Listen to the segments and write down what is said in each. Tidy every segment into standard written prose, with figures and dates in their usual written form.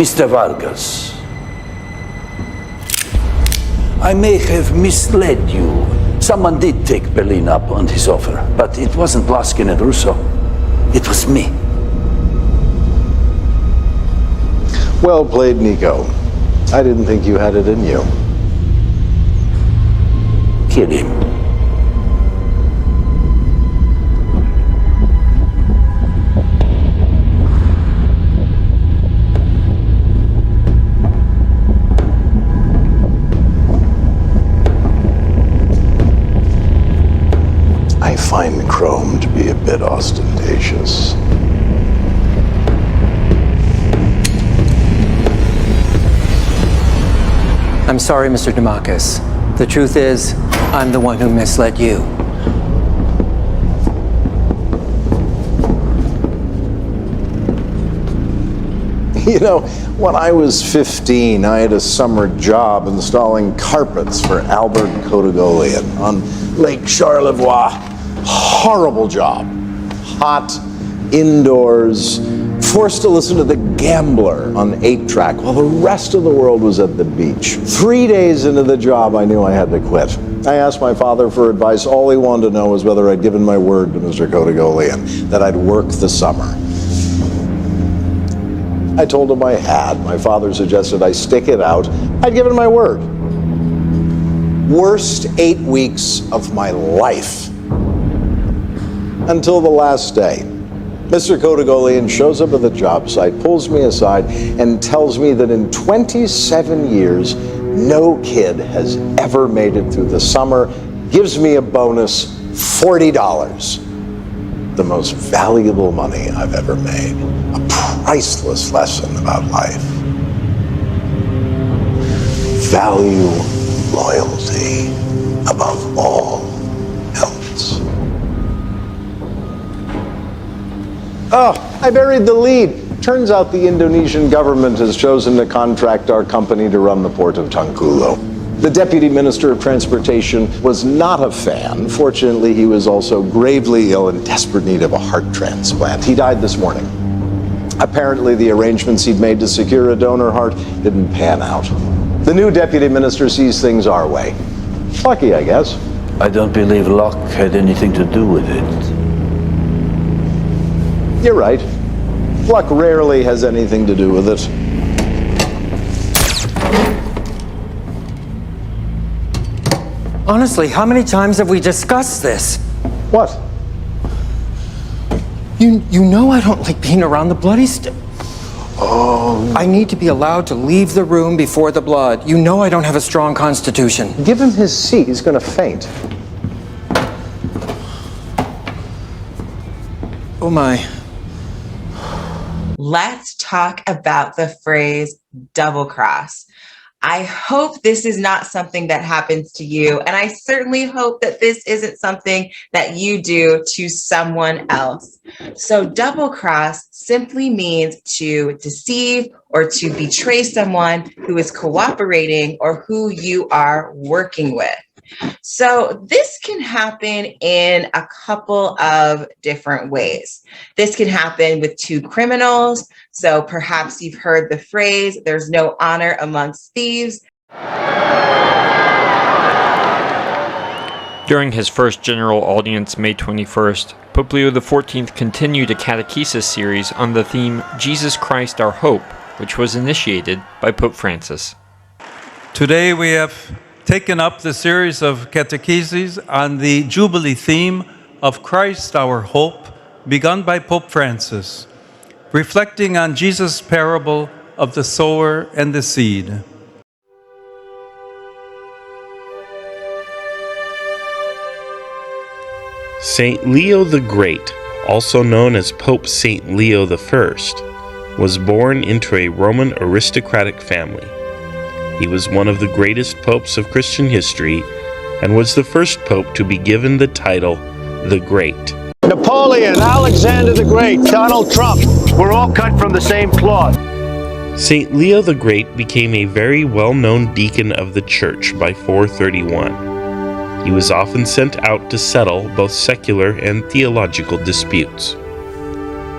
Mr. Vargas, I may have misled you. Someone did take Berlin up on his offer, but it wasn't Laskin and Russo. It was me. Well played, Nico. I didn't think you had it in you. Kill him. I find Chrome to be a bit ostentatious. I'm sorry, Mr. Demakis. The truth is, I'm the one who misled you. You know, when I was 15, I had a summer job installing carpets for Albert Cotagolian on Lake Charlevoix. Horrible job. Hot, indoors, forced to listen to The Gambler on 8-track while the rest of the world was at the beach. 3 days into the job, I knew I had to quit. I asked my father for advice. All he wanted to know was whether I'd given my word to Mr. Cotagolian that I'd work the summer. I told him I had. My father suggested I stick it out. I'd given my word. Worst 8 weeks of my life. Until the last day. Mr. Cotagolian shows up at the job site, pulls me aside, and tells me that in 27 years, no kid has ever made it through the summer, gives me a bonus, $40. The most valuable money I've ever made. A priceless lesson about life. Value loyalty above all else. Oh, I buried the lead. Turns out the Indonesian government has chosen to contract our company to run the port of Tangkulo. The Deputy Minister of Transportation was not a fan. Fortunately, he was also gravely ill in desperate need of a heart transplant. He died this morning. Apparently, the arrangements he'd made to secure a donor heart didn't pan out. The new Deputy Minister sees things our way. Lucky, I guess. I don't believe luck had anything to do with it. You're right. Luck rarely has anything to do with it. Honestly, how many times have we discussed this? What? You know I don't like being around the bloody stuff. Oh. I need to be allowed to leave the room before the blood. You know I don't have a strong constitution. Give him his seat. He's going to faint. Oh my. Let's talk about the phrase double cross. I hope this is not something that happens to you, and I certainly hope that this isn't something that you do to someone else. So double cross simply means to deceive or to betray someone who is cooperating or who you are working with. So this can happen in a couple of different ways. This can happen with two criminals. So perhaps you've heard the phrase, there's no honor amongst thieves. During his first general audience, May 21st, Pope Leo XIV continued a catechesis series on the theme Jesus Christ Our Hope, which was initiated by Pope Francis. Today we have taken up the series of catecheses on the Jubilee theme of Christ our Hope, begun by Pope Francis, reflecting on Jesus' parable of the sower and the seed. Saint Leo the Great, also known as Pope Saint Leo I, was born into a Roman aristocratic family. He was one of the greatest popes of Christian history and was the first pope to be given the title the Great. Napoleon, Alexander the Great, Donald Trump, we're all cut from the same cloth. Saint Leo the Great became a very well-known deacon of the Church by 431. He was often sent out to settle both secular and theological disputes.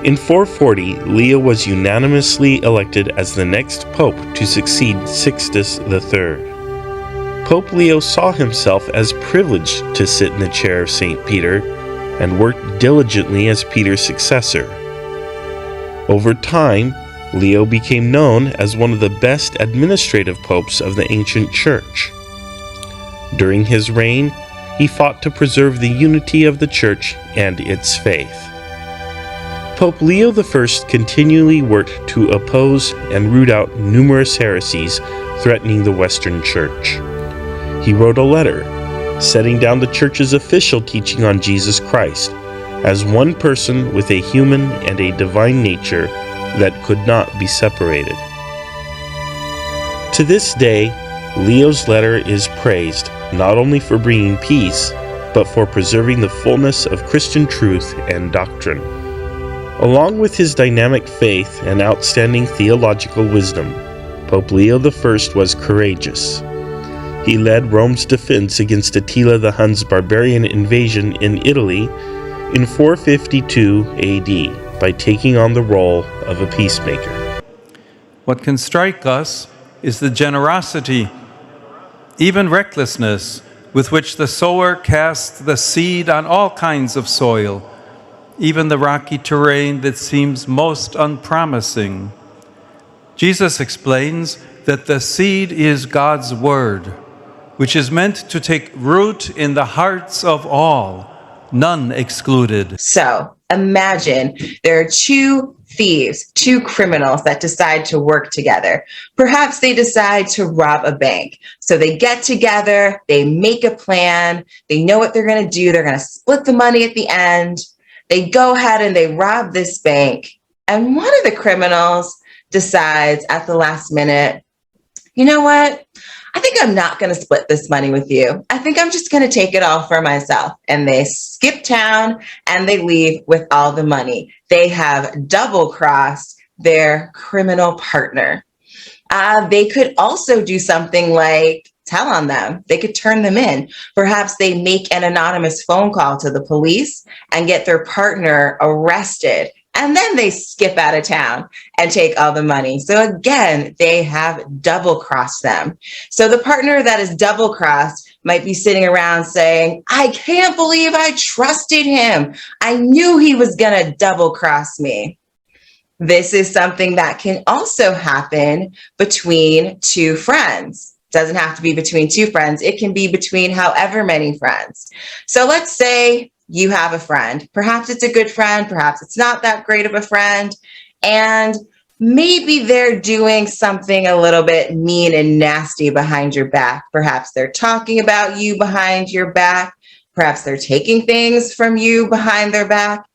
In 440, Leo was unanimously elected as the next pope to succeed Sixtus III. Pope Leo saw himself as privileged to sit in the chair of St. Peter and worked diligently as Peter's successor. Over time, Leo became known as one of the best administrative popes of the ancient church. During his reign, he fought to preserve the unity of the church and its faith. Pope Leo I continually worked to oppose and root out numerous heresies threatening the Western Church. He wrote a letter setting down the Church's official teaching on Jesus Christ as one person with a human and a divine nature that could not be separated. To this day, Leo's letter is praised not only for bringing peace, but for preserving the fullness of Christian truth and doctrine. Along with his dynamic faith and outstanding theological wisdom, Pope Leo I was courageous. He led Rome's defense against Attila the Hun's barbarian invasion in Italy in 452 AD by taking on the role of a peacemaker. What can strike us is the generosity, even recklessness, with which the sower casts the seed on all kinds of soil, even the rocky terrain that seems most unpromising. Jesus explains that the seed is God's word, which is meant to take root in the hearts of all, none excluded. So imagine there are two thieves, two criminals that decide to work together. Perhaps they decide to rob a bank. So they get together, they make a plan, they know what they're going to do. They're going to split the money at the end. They go ahead and they rob this bank. And one of the criminals decides at the last minute, you know what? I think I'm not going to split this money with you. I think I'm just going to take it all for myself. And they skip town and they leave with all the money. They have double-crossed their criminal partner. They could also do something like tell on them. They could turn them in. Perhaps they make an anonymous phone call to the police and get their partner arrested. And then they skip out of town and take all the money. So again, they have double-crossed them. So the partner that is double-crossed might be sitting around saying, I can't believe I trusted him. I knew he was going to double-cross me. This is something that can also happen between two friends. It doesn't have to be between two friends. It can be between however many friends. So let's say you have a friend. Perhaps it's a good friend. Perhaps it's not that great of a friend. And maybe they're doing something a little bit mean and nasty behind your back. Perhaps they're talking about you behind your back. Perhaps they're taking things from you behind your back.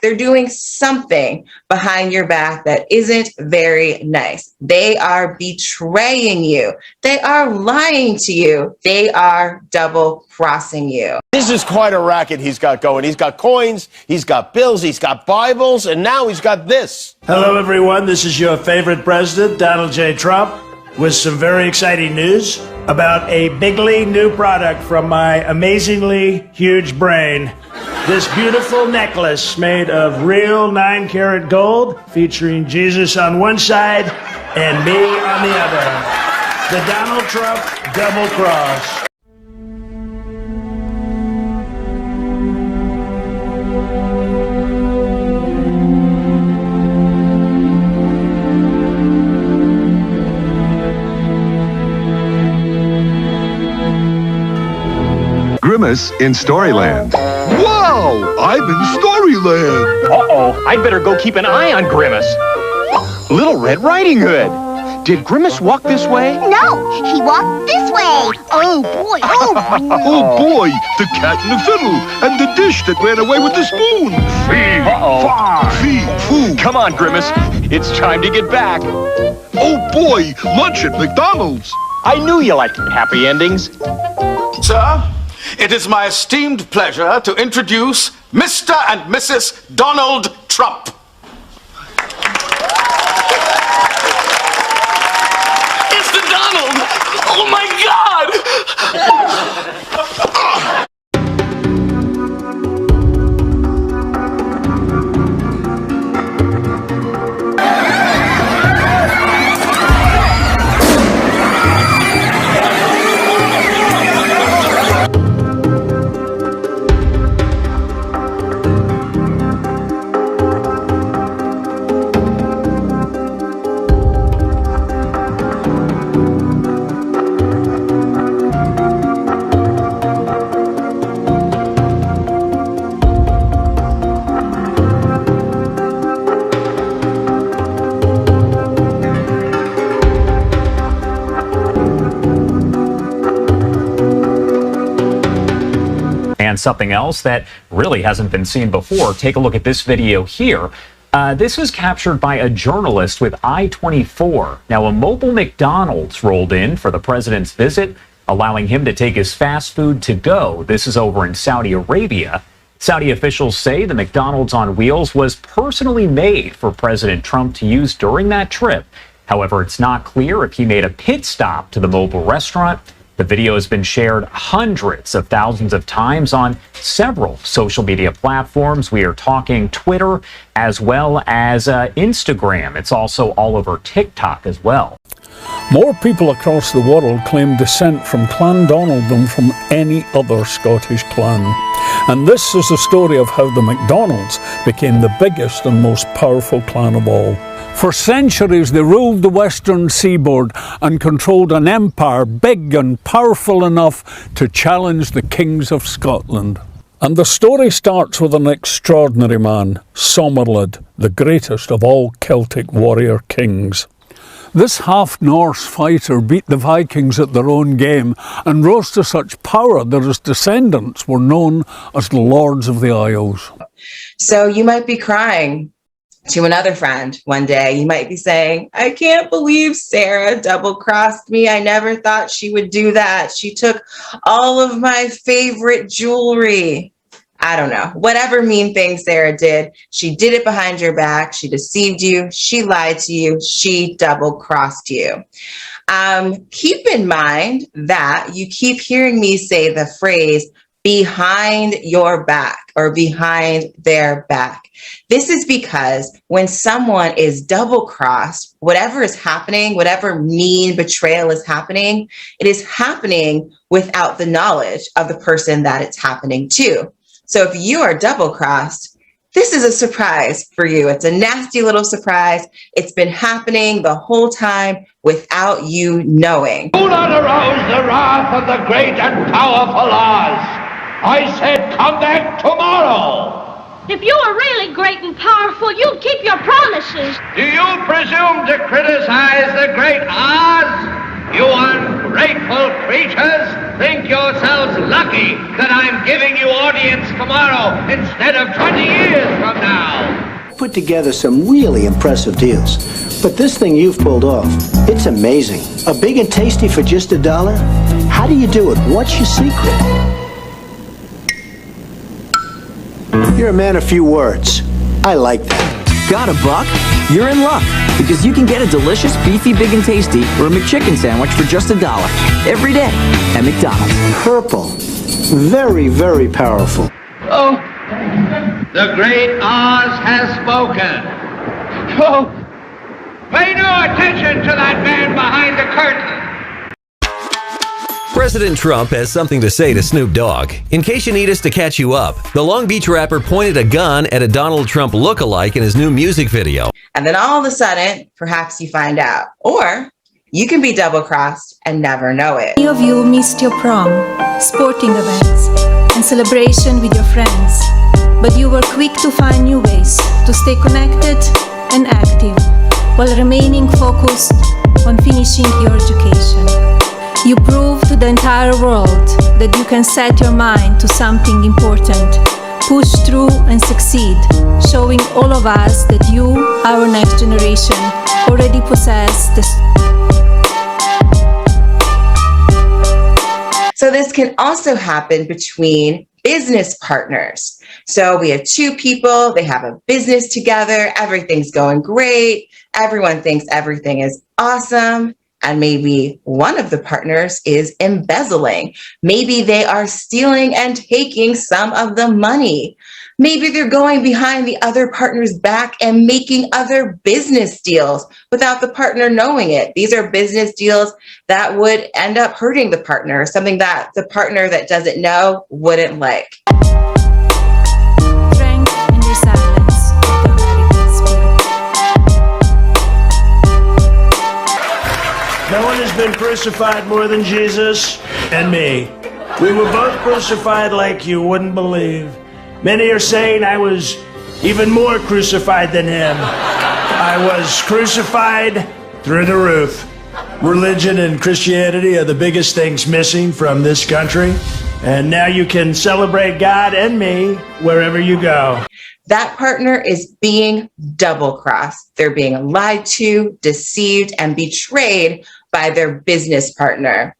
They're doing something behind your back that isn't very nice. They are betraying you. They are lying to you. They are double-crossing you. This is quite a racket he's got going. He's got coins, he's got bills, he's got Bibles, and now he's got this. Hello, everyone. This is your favorite president, Donald J. Trump, with some very exciting news about a bigly new product from my amazingly huge brain. This beautiful necklace made of real 9-karat gold, featuring Jesus on one side and me on the other. The Donald Trump double cross. Grimace in Storyland. Wow! I'm in Storyland! Uh-oh, I'd better go keep an eye on Grimace. Little Red Riding Hood. Did Grimace walk this way? No, he walked this way. Oh, boy. Oh, oh boy, the cat and the fiddle, and the dish that ran away with the spoon. Fee, fee, foo. Come on, Grimace. It's time to get back. Oh, boy, lunch at McDonald's. I knew you liked happy endings. Sir, it is my esteemed pleasure to introduce Mr. and Mrs. Donald Trump. It's the Donald! Oh my God! And something else that really hasn't been seen before. Take a look at this video here. This was captured by a journalist with I-24. Now, a mobile McDonald's rolled in for the president's visit, allowing him to take his fast food to go. This is over in Saudi Arabia. Saudi officials say the McDonald's on wheels was personally made for President Trump to use during that trip. However, it's not clear if he made a pit stop to the mobile restaurant. The video has been shared hundreds of thousands of times on several social media platforms. We are talking Twitter as well as Instagram. It's also all over TikTok as well. More people across the world claim descent from Clan Donald than from any other Scottish clan. And this is the story of how the MacDonalds became the biggest and most powerful clan of all. For centuries, they ruled the western seaboard and controlled an empire big and powerful enough to challenge the kings of Scotland. And the story starts with an extraordinary man, Somerled, the greatest of all Celtic warrior kings. This half-Norse fighter beat the Vikings at their own game and rose to such power that his descendants were known as the Lords of the Isles. So you might be crying to another friend one day. You might be saying, I can't believe Sarah double-crossed me. I never thought she would do that. She took all of my favorite jewelry. I don't know. Whatever mean thing Sarah did, she did it behind your back. She deceived you. She lied to you. She double-crossed you. Keep in mind that you keep hearing me say the phrase, behind your back or behind their back. This is because when someone is double-crossed, whatever is happening, whatever mean betrayal is happening, it is happening without the knowledge of the person that it's happening to. So if you are double-crossed, this is a surprise for you. It's a nasty little surprise. It's been happening the whole time without you knowing. Do not arouse the wrath of the great and powerful Oz. I said come back tomorrow. If you were really great and powerful, you'd keep your promises. Do you presume to criticize the great Oz? You ungrateful creatures think yourselves lucky that I'm giving you audience tomorrow instead of 20 years from now. Put together some really impressive deals. But this thing you've pulled off, it's amazing. A big and tasty for just $1? How do you do it? What's your secret? You're a man of few words. I like that. Got a buck? You're in luck, because you can get a delicious beefy big and tasty or a McChicken sandwich for just $1 every day at McDonald's. Purple. Very, very powerful. Oh, the great Oz has spoken. Oh, pay no attention to that man behind the curtain. President Trump has something to say to Snoop Dogg. In case you need us to catch you up, the Long Beach rapper pointed a gun at a Donald Trump lookalike in his new music video. And then all of a sudden, perhaps you find out. Or you can be double-crossed and never know it. Many of you missed your prom, sporting events, and celebration with your friends. But you were quick to find new ways to stay connected and active while remaining focused on finishing your education. You prove to the entire world that you can set your mind to something important, push through and succeed, showing all of us that you, our next generation, already possess the... So this can also happen between business partners. So we have two people, they have a business together, everything's going great, everyone thinks everything is awesome. And maybe one of the partners is embezzling. Maybe they are stealing and taking some of the money. Maybe they're going behind the other partner's back and making other business deals without the partner knowing it. These are business deals that would end up hurting the partner, something that the partner that doesn't know wouldn't like. Strength and resilience of the American spirit. No one has been crucified more than Jesus and me. We were both crucified like you wouldn't believe. Many are saying I was even more crucified than him. I was crucified through the roof. Religion and Christianity are the biggest things missing from this country. And now you can celebrate God and me wherever you go. That partner is being double-crossed. They're being lied to, deceived, and betrayed by their business partner.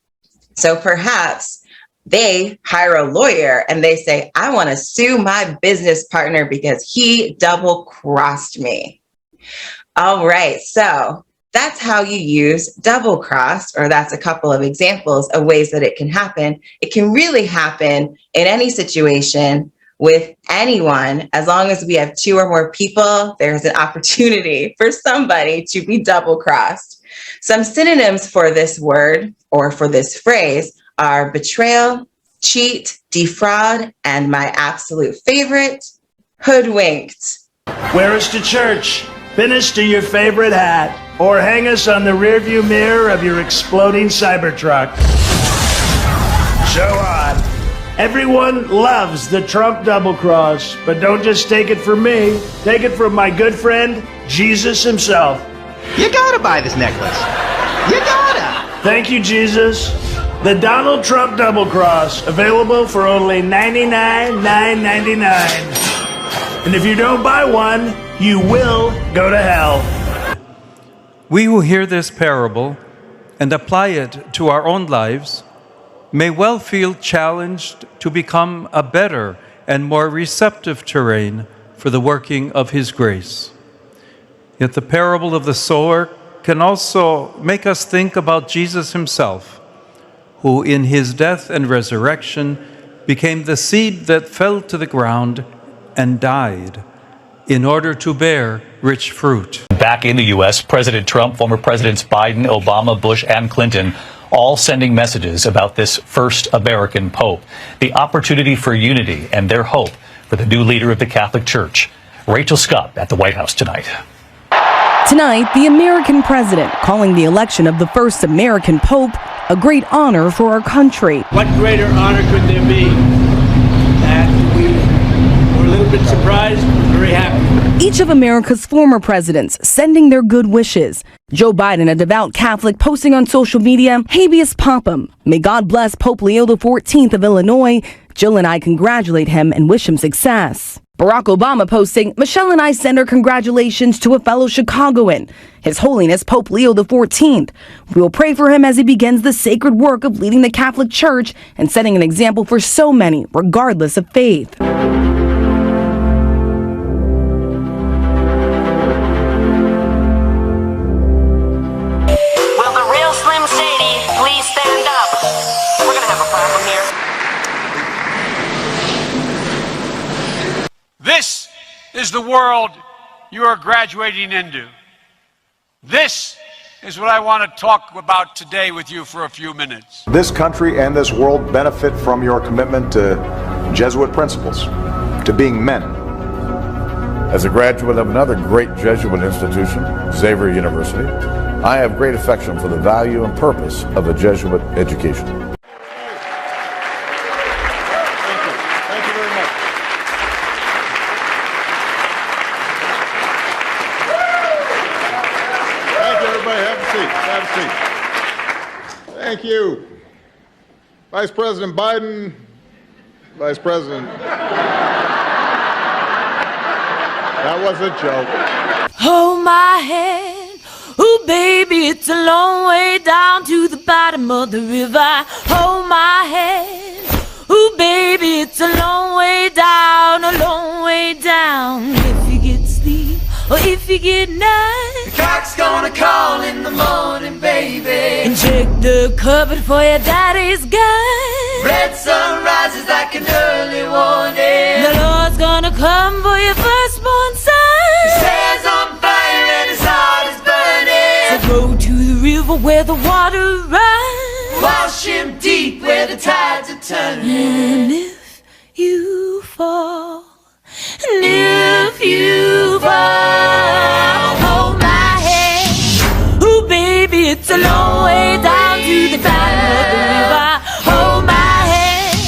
So perhaps they hire a lawyer and they say, I want to sue my business partner because he double-crossed me. All right, so that's how you use double-crossed, or that's a couple of examples of ways that it can happen. It can really happen in any situation with anyone. As long as we have two or more people, there's an opportunity for somebody to be double-crossed. Some synonyms for this word or for this phrase are betrayal, cheat, defraud, and my absolute favorite, hoodwinked. Wear us to church, pin us to your favorite hat, or hang us on the rearview mirror of your exploding Cybertruck. So on. Everyone loves the Trump double cross, but don't just take it from me. Take it from my good friend, Jesus himself. You gotta buy this necklace. You gotta. Thank you, Jesus. The Donald Trump double cross, available for only $99,999. And if you don't buy one, you will go to hell. We who hear this parable and apply it to our own lives may well feel challenged to become a better and more receptive terrain for the working of His grace. Yet the parable of the sower can also make us think about Jesus Himself, who in His death and resurrection became the seed that fell to the ground and died in order to bear rich fruit. Back in the U.S., President Trump, former Presidents Biden, Obama, Bush, and Clinton all sending messages about this first American Pope, the opportunity for unity and their hope for the new leader of the Catholic Church. Rachel Scott at the White House tonight. Tonight, the American president calling the election of the first American Pope a great honor for our country. What greater honor could there be? That we were a little bit surprised, very happy. Each of America's former presidents sending their good wishes. Joe Biden, a devout Catholic, posting on social media, habeas papam. May God bless Pope Leo XIV of Illinois. Jill and I congratulate him and wish him success. Barack Obama posting, Michelle and I send our congratulations to a fellow Chicagoan, His Holiness Pope Leo XIV. We will pray for him as he begins the sacred work of leading the Catholic Church and setting an example for so many, regardless of faith. This is the world you are graduating into. This is what I want to talk about today with you for a few minutes. This country and this world benefit from your commitment to Jesuit principles, to being men. As a graduate of another great Jesuit institution, Xavier University, I have great affection for the value and purpose of a Jesuit education. Thank you. Vice President Biden, Vice President. That was a joke. Hold my hand, ooh baby, it's a long way down to the bottom of the river. Hold my hand, ooh baby, it's a long way down, a long way down. If you get sleep or if you get night, the cock's gonna call in the morning, baby. And check the cupboard for your daddy's gun. Red sun rises like an early warning. The Lord's gonna come for your firstborn son. His hair's on fire and his heart is burning. So go to the river where the water runs. Wash him deep where the tides are turning. And if you fall, and if you fall, hold my hand. Ooh, baby, it's a long way down to the bottom of the river. Hold my hand.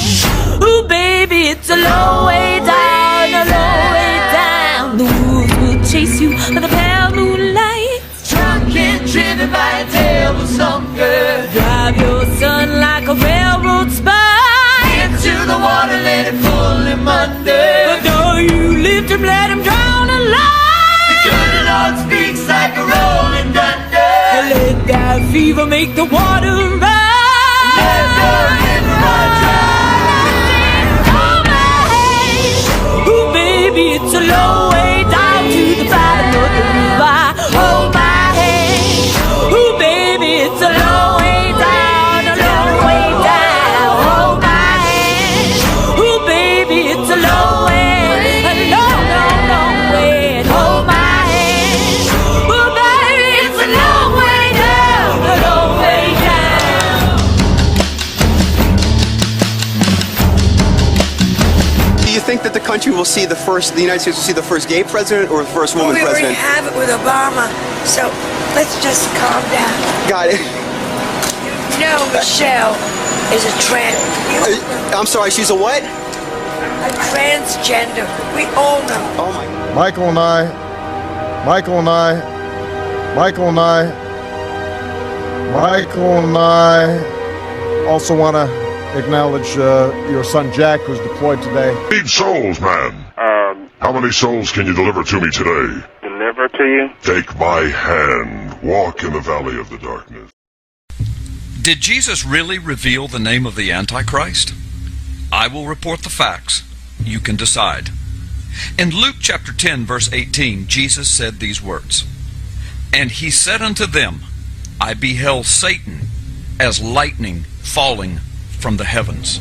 Ooh, baby, it's a long way down, a long way down. The wolves will chase you by the pale moonlight. Drunk and driven by a devil's hunger. Drive your son like a railroad spike. Into make the water run. Ooh, baby, it's a long way down to the bottom of the river. Hold my hand. Ooh, baby, it's a long way down, a long way down. Hold my hand. Ooh, baby, it's a long way, a long, long, long way. Hold my hand. Ooh, baby, it's a long way down, a long way down. Do you think that the country will see the United States will see the first gay president or the first woman we president? already have it with Obama, so let's just calm down. Got it. No, Michelle is a I'm sorry, she's a what? a transgender. We all know. Oh my. Michael and I also want to acknowledge your son Jack, who's deployed today. Need souls, man. How many souls can you deliver to me today? Deliver to you? Take my hand. Walk in the valley of the darkness. Did Jesus really reveal the name of the Antichrist? I will report the facts. You can decide. In Luke chapter 10, verse 18, Jesus said these words, "And he said unto them, I beheld Satan as lightning falling from the heavens."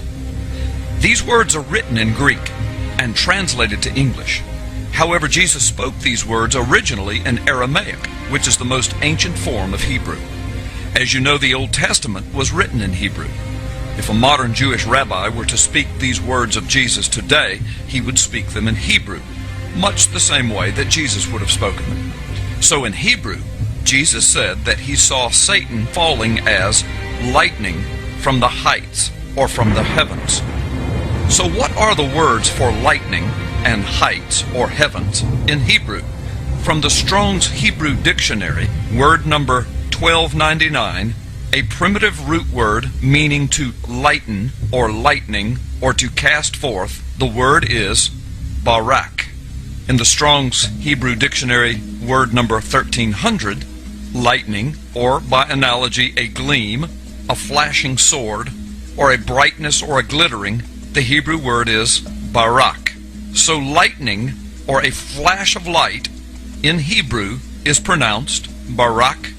These words are written in Greek and translated to English. However, Jesus spoke these words originally in Aramaic, which is the most ancient form of Hebrew. As you know, the Old Testament was written in Hebrew. If a modern Jewish rabbi were to speak these words of Jesus today, he would speak them in Hebrew, much the same way that Jesus would have spoken them. So in Hebrew, Jesus said that he saw Satan falling as lightning from the heights or from the heavens. So what are the words for lightning and heights or heavens in Hebrew? From the Strong's Hebrew Dictionary, word number 1299, a primitive root word meaning to lighten or lightning or to cast forth, the word is barak. In the Strong's Hebrew Dictionary, word number 1300, lightning, or by analogy a gleam, a flashing sword, or a brightness or a glittering, the Hebrew word is barak. So lightning, or a flash of light, in Hebrew is pronounced barak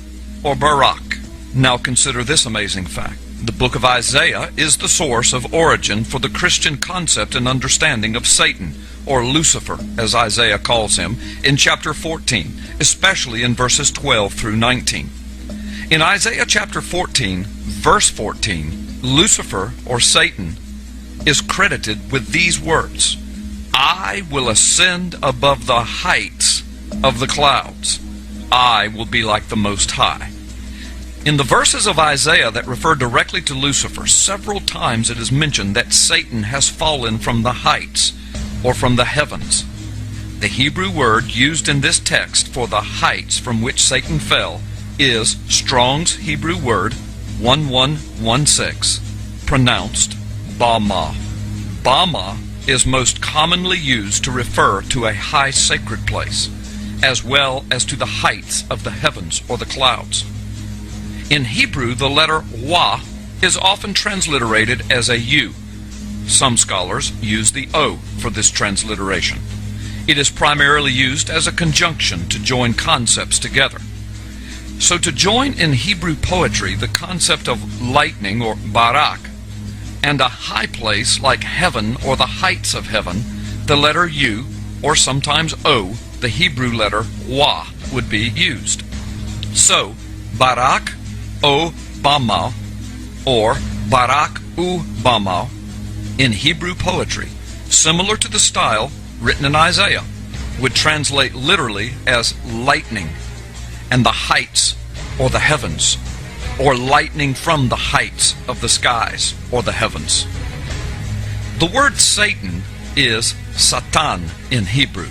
or barak. Now consider this amazing fact. The book of Isaiah is the source of origin for the Christian concept and understanding of Satan, or Lucifer, as Isaiah calls him, in chapter 14, especially in verses 12 through 19. In Isaiah chapter 14, verse 14, Lucifer, or Satan, is credited with these words, "I will ascend above the heights of the clouds. I will be like the Most High." In the verses of Isaiah that refer directly to Lucifer, several times it is mentioned that Satan has fallen from the heights, or from the heavens. The Hebrew word used in this text for the heights from which Satan fell is Strong's Hebrew word 1116, pronounced Bama. Bama is most commonly used to refer to a high sacred place, as well as to the heights of the heavens or the clouds. In Hebrew, the letter wa is often transliterated as a u. Some scholars use the o for this transliteration. It is primarily used as a conjunction to join concepts together. So to join in Hebrew poetry the concept of lightning, or barak, and a high place like heaven or the heights of heaven, the letter u, or sometimes o, the Hebrew letter wa, would be used. So, barak o bama, or barak u bama, in Hebrew poetry, similar to the style written in Isaiah, would translate literally as lightning and the heights or the heavens, or lightning from the heights of the skies or the heavens. The word Satan is Satan in Hebrew,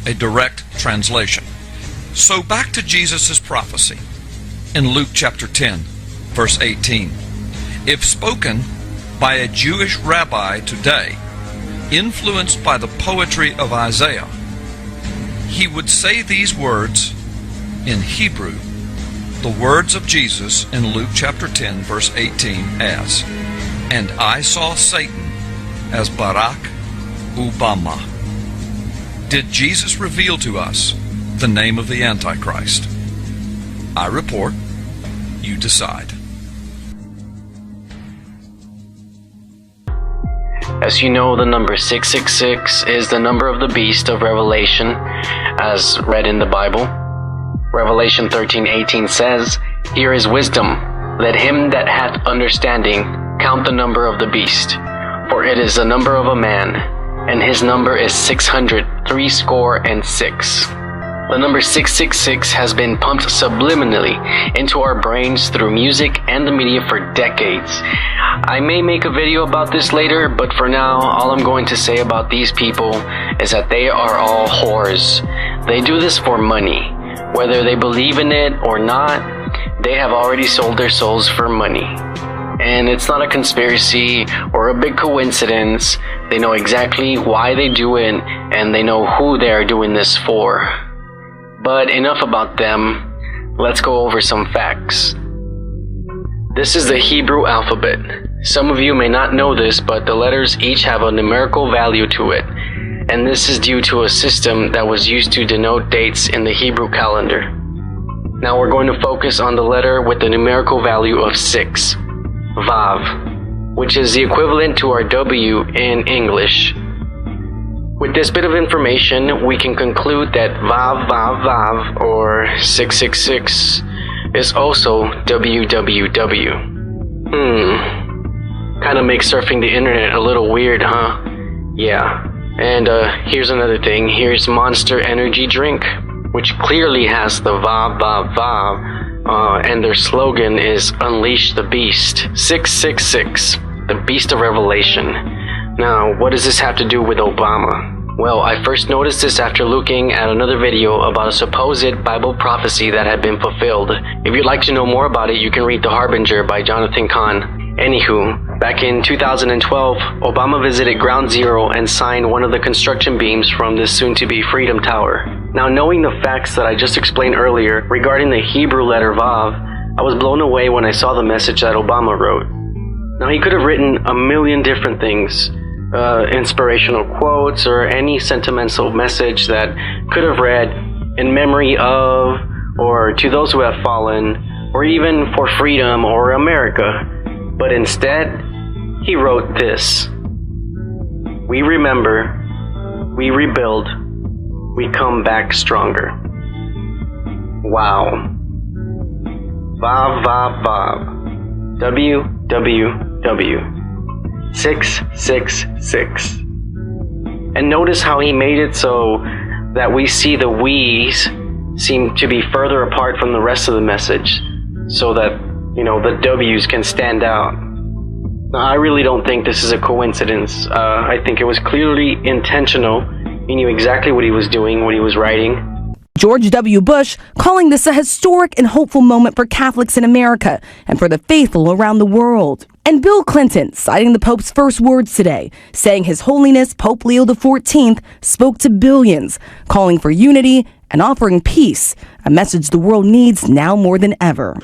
a direct translation. So back to Jesus' prophecy in Luke chapter 10, verse 18. If spoken by a Jewish rabbi today, influenced by the poetry of Isaiah, he would say these words in Hebrew the words of Jesus in Luke chapter 10, verse 18 as, "And I saw Satan as Barack Obama." Did Jesus reveal to us the name of the Antichrist? I report, you decide. As you know, the number 666 is the number of the beast of Revelation, as read in the Bible. Revelation 13:18 says, "Here is wisdom. Let him that hath understanding count the number of the beast, for it is the number of a man, and his number is 666. The number 666 has been pumped subliminally into our brains through music and the media for decades. I may make a video about this later, but for now, all I'm going to say about these people is that they are all whores. They do this for money. Whether they believe in it or not, they have already sold their souls for money. And it's not a conspiracy or a big coincidence. They know exactly why they do it, and they know who they are doing this for. But enough about them. Let's go over some facts. This is the Hebrew alphabet. Some of you may not know this, but the letters each have a numerical value to it. And this is due to a system that was used to denote dates in the Hebrew calendar. Now we're going to focus on the letter with the numerical value of 6, Vav, which is the equivalent to our W in English. With this bit of information, we can conclude that Vav, Vav, Vav, or 666, is also WWW. Kinda makes surfing the internet a little weird, huh? Yeah. And here's another thing. Here's Monster Energy Drink, which clearly has the Vav, Vav, Vav, and their slogan is Unleash the Beast. 666, the Beast of Revelation. Now, what does this have to do with Obama? Well, I first noticed this after looking at another video about a supposed Bible prophecy that had been fulfilled. If you'd like to know more about it, you can read The Harbinger by Jonathan Cahn. Anywho, back in 2012, Obama visited Ground Zero and signed one of the construction beams from this soon-to-be Freedom Tower. Now, knowing the facts that I just explained earlier regarding the Hebrew letter Vav, I was blown away when I saw the message that Obama wrote. Now, he could have written a million different things, inspirational quotes, or any sentimental message that could have read, "In memory of," or "To those who have fallen," or even "For freedom," or "America." But instead, he wrote this: "We remember, we rebuild, we come back stronger." Wow. Vav, Vav, Vav. WWW. 666. And notice how he made it so that we see the we's seem to be further apart from the rest of the message, so that, the W's can stand out. Now, I really don't think this is a coincidence. I think it was clearly intentional. He knew exactly what he was doing, what he was writing. George W. Bush calling this a historic and hopeful moment for Catholics in America and for the faithful around the world. And Bill Clinton citing the Pope's first words today, saying His Holiness Pope Leo XIV spoke to billions, calling for unity and offering peace, a message the world needs now more than ever.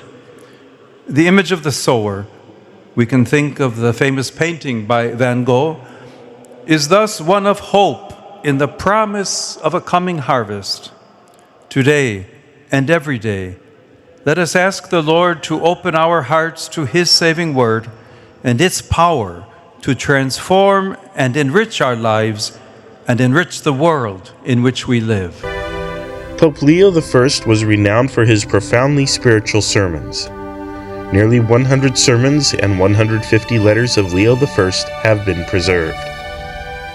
The image of the sower, we can think of the famous painting by Van Gogh, is thus one of hope in the promise of a coming harvest. Today and every day, let us ask the Lord to open our hearts to His saving word and its power to transform and enrich our lives and enrich the world in which we live. Pope Leo I was renowned for his profoundly spiritual sermons. Nearly 100 sermons and 150 letters of Leo I have been preserved.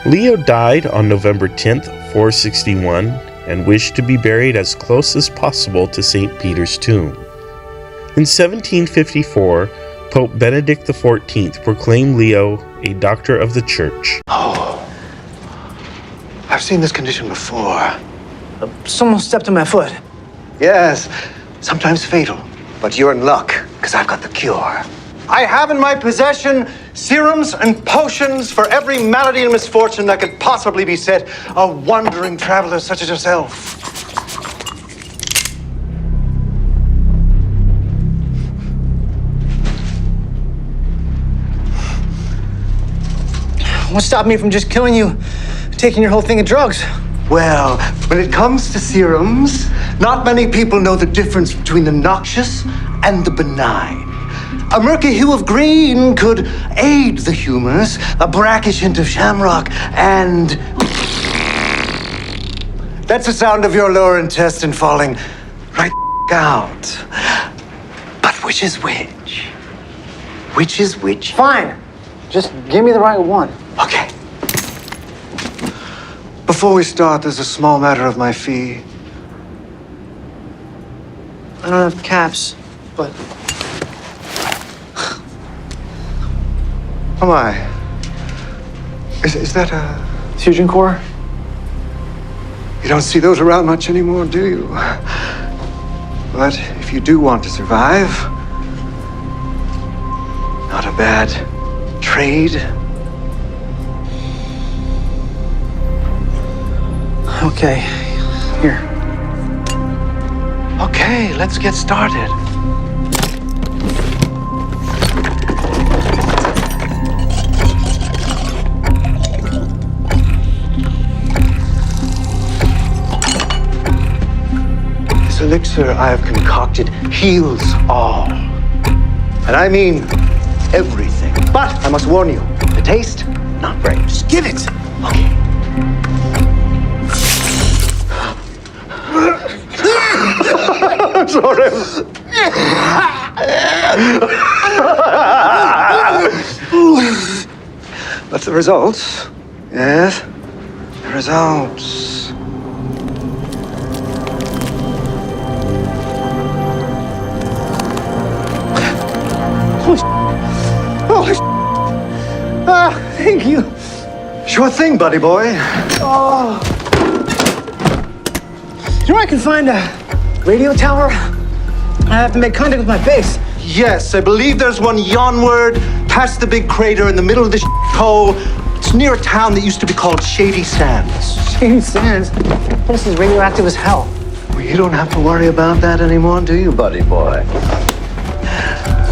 Leo died on November 10th, 461, and wished to be buried as close as possible to St. Peter's tomb. In 1754, Pope Benedict XIV proclaimed Leo a doctor of the Church. Oh, I've seen this condition before. Someone stepped on my foot. Yes, sometimes fatal. But you're in luck, because I've got the cure. I have in my possession serums and potions for every malady and misfortune that could possibly beset a wandering traveler such as yourself. What's stopping me from just killing you, taking your whole thing of drugs? Well, when it comes to serums, not many people know the difference between the noxious and the benign. A murky hue of green could aid the humors, a brackish hint of shamrock, and... That's the sound of your lower intestine falling right out. But which is which? Which is which? Fine. Just give me the right one. Okay. Before we start, there's a small matter of my fee. I don't have caps, but... Oh my. Is that a fusion core? You don't see those around much anymore, do you? But if you do want to survive, not a bad trade. Okay, here. Okay, let's get started. This elixir I have concocted heals all. And I mean everything. But I must warn you, the taste, not great. Just give it. Okay. I'm sorry. But the results, yes, the results. Thank you. Sure thing, buddy boy. Oh. You know I can find a radio tower? I have to make contact with my base. Yes, I believe there's one yonward, past the big crater in the middle of the hole. It's near a town that used to be called Shady Sands. Shady Sands? This is radioactive as hell. Well, you don't have to worry about that anymore, do you, buddy boy?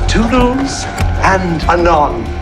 Toodles and anon.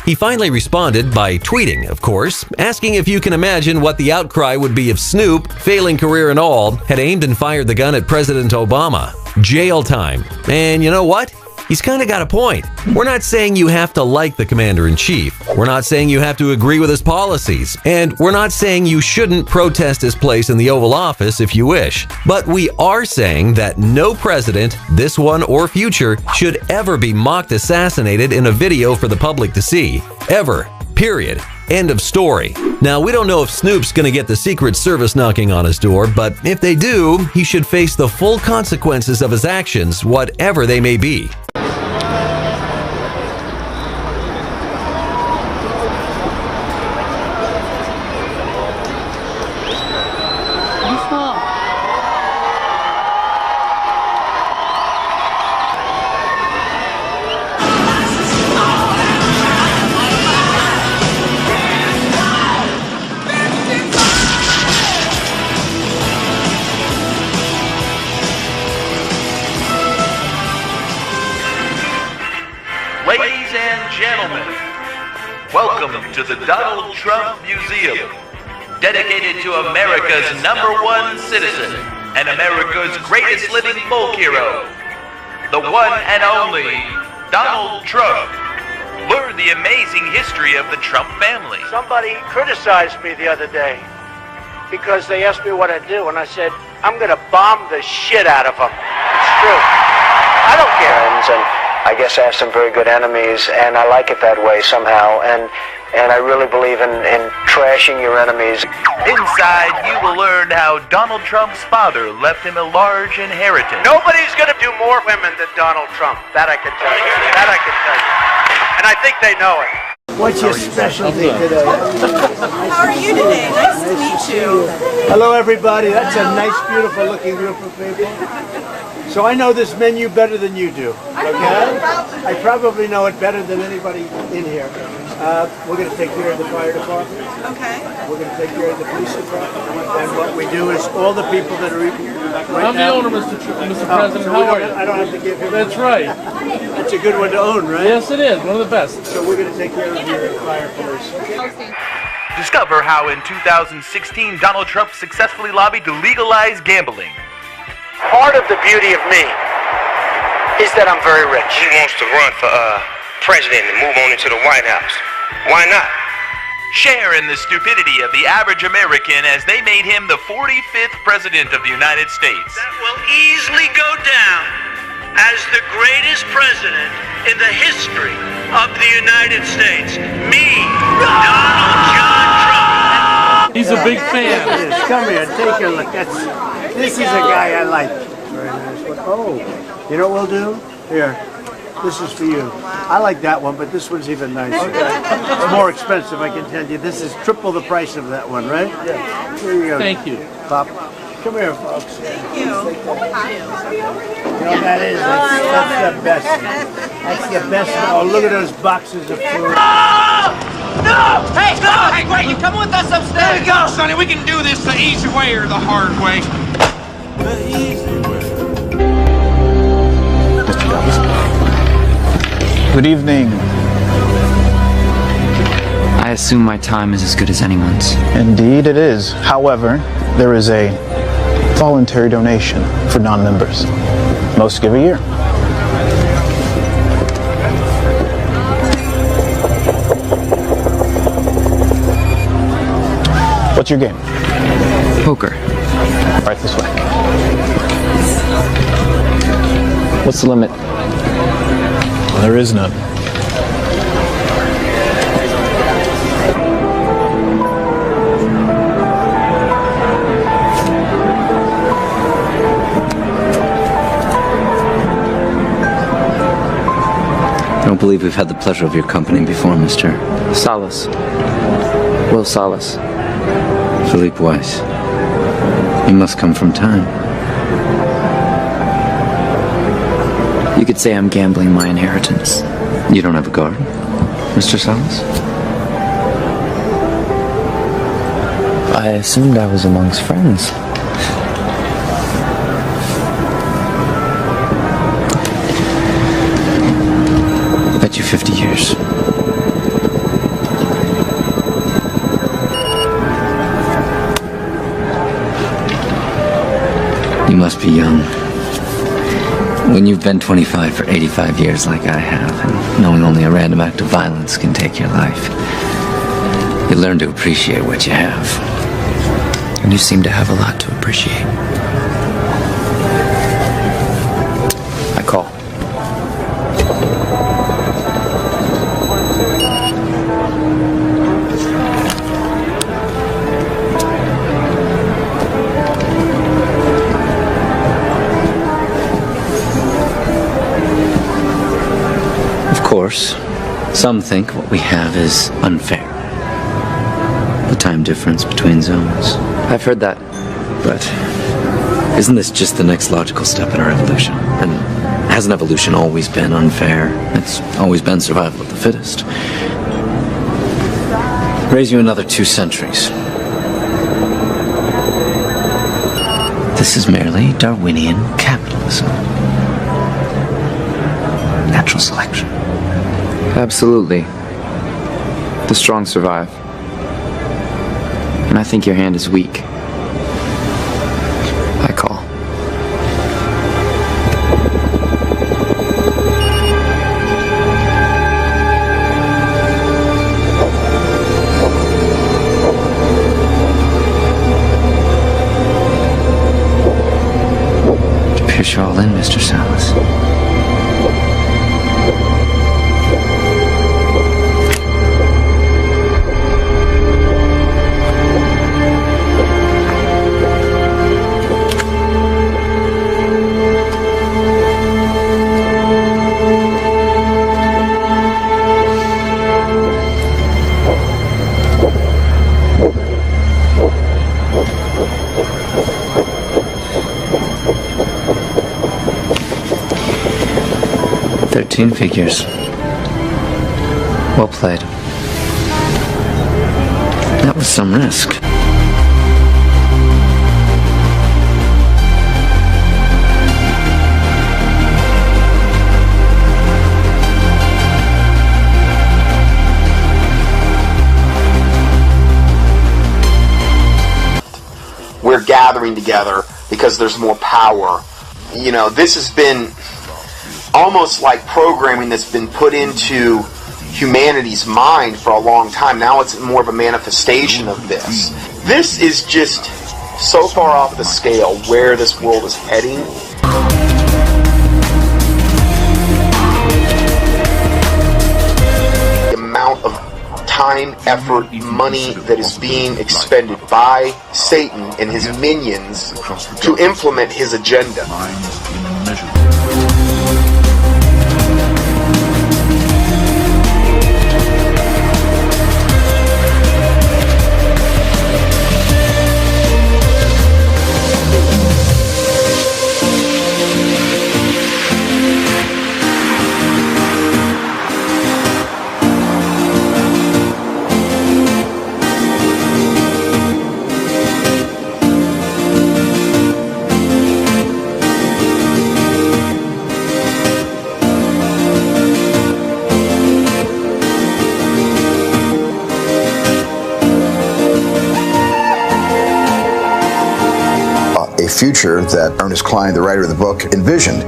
He finally responded by tweeting, of course, asking if you can imagine what the outcry would be if Snoop, failing career and all, had aimed and fired the gun at President Obama. Jail time. And you know what? He's kind of got a point. We're not saying you have to like the commander-in-chief. We're not saying you have to agree with his policies. And we're not saying you shouldn't protest his place in the Oval Office if you wish. But we are saying that no president, this one or future, should ever be mocked assassinated in a video for the public to see. Ever. Period. End of story. Now, we don't know if Snoop's gonna get the Secret Service knocking on his door, but if they do, he should face the full consequences of his actions, whatever they may be. Ladies and gentlemen, welcome to the Donald Trump Museum, dedicated to America's #1 citizen and America's greatest living folk hero, the one and only Donald Trump. Learn the amazing history of the Trump family. Somebody criticized me the other day because they asked me what I do, and I said, I'm going to bomb the shit out of them. It's true. I don't care. And I guess I have some very good enemies, and I like it that way somehow. And I really believe in trashing your enemies. Inside, you will learn how Donald Trump's father left him a large inheritance. Nobody's going to do more women than Donald Trump. That I can tell you. That I can tell you. And I think they know it. What's your specialty today? How are you today? Nice to meet you. Hello, everybody. That's a nice, beautiful looking group of people. So I know this menu better than you do, okay? I probably know it better than anybody in here. We're going to take care of the fire department. Okay. We're going to take care of the police department. And what we do is all the people that are right I'm now. the owner, Mr. President. How are you? I don't have to give him. That's right. It's a good one to own, right? Yes, it is. One of the best. So we're going to take care of your fireplace. Discover how in 2016 Donald Trump successfully lobbied to legalize gambling. Part of the beauty of me is that I'm very rich. He wants to run for president and move on into the White House. Why not? Share in the stupidity of the average American as they made him the 45th president of the United States. That will easily go down as the greatest president in the history of the United States. Me, Donald John Trump. He's a big fan. Come here, take a look. This is a guy I like. Very nice one. Oh, you know what we'll do? Here, this is for you. I like that one, but this one's even nicer. It's more expensive, I can tell you. This is triple the price of that one, right? Yeah. Here you go. Thank you. Pop. Come here, folks. Thank you. You know that is. That's the best. That's the best. Oh, look at those boxes of food. No! Hey, no! Hey, wait, you come with us upstairs. There you go, Sonny. We can do this the easy way or the hard way. The easy way. Mr. Dallas. Good evening. I assume my time is as good as anyone's. Indeed it is. However, there is a voluntary donation for non-members. Most give a year. What's your game? Poker. Right this way. What's the limit? There is none. I don't believe we've had the pleasure of your company before, Mr. Salas. Will Salas. Philippe Weiss. You must come from time. You could say I'm gambling my inheritance. You don't have a garden, Mr. Salas? I assumed I was amongst friends. I bet you 50 years. You must be young. When you've been 25 for 85 years like I have, and knowing only a random act of violence can take your life, you learn to appreciate what you have. And you seem to have a lot to appreciate. I call. Of course, some think what we have is unfair. The time difference between zones. I've heard that. But isn't this just the next logical step in our evolution? And hasn't evolution always been unfair? It's always been survival of the fittest. Raise you another 2 centuries. This is merely Darwinian capitalism. Natural selection. Absolutely. The strong survive. And I think your hand is weak. I call. It appears you're all in, Mr. Salas. Figures. Well played. That was some risk. gathering together because there's more power. You know, this has been almost like programming that's been put into humanity's mind for a long time. Now it's more of a manifestation of this. This is just so far off the scale where this world is heading. The amount of time, effort, money that is being expended by Satan and his minions to implement his agenda. Future that Ernest Cline, the writer of the book, envisioned.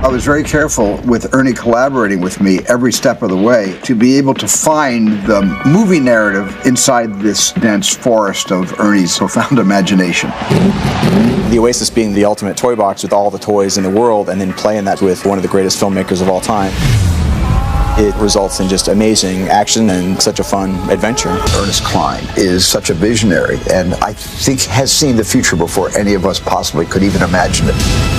I was very careful with Ernie collaborating with me every step of the way to be able to find the movie narrative inside this dense forest of Ernie's profound imagination. The Oasis being the ultimate toy box with all the toys in the world, and then playing that with one of the greatest filmmakers of all time. It results in just amazing action and such a fun adventure. Ernest Cline is such a visionary, and I think has seen the future before any of us possibly could even imagine it.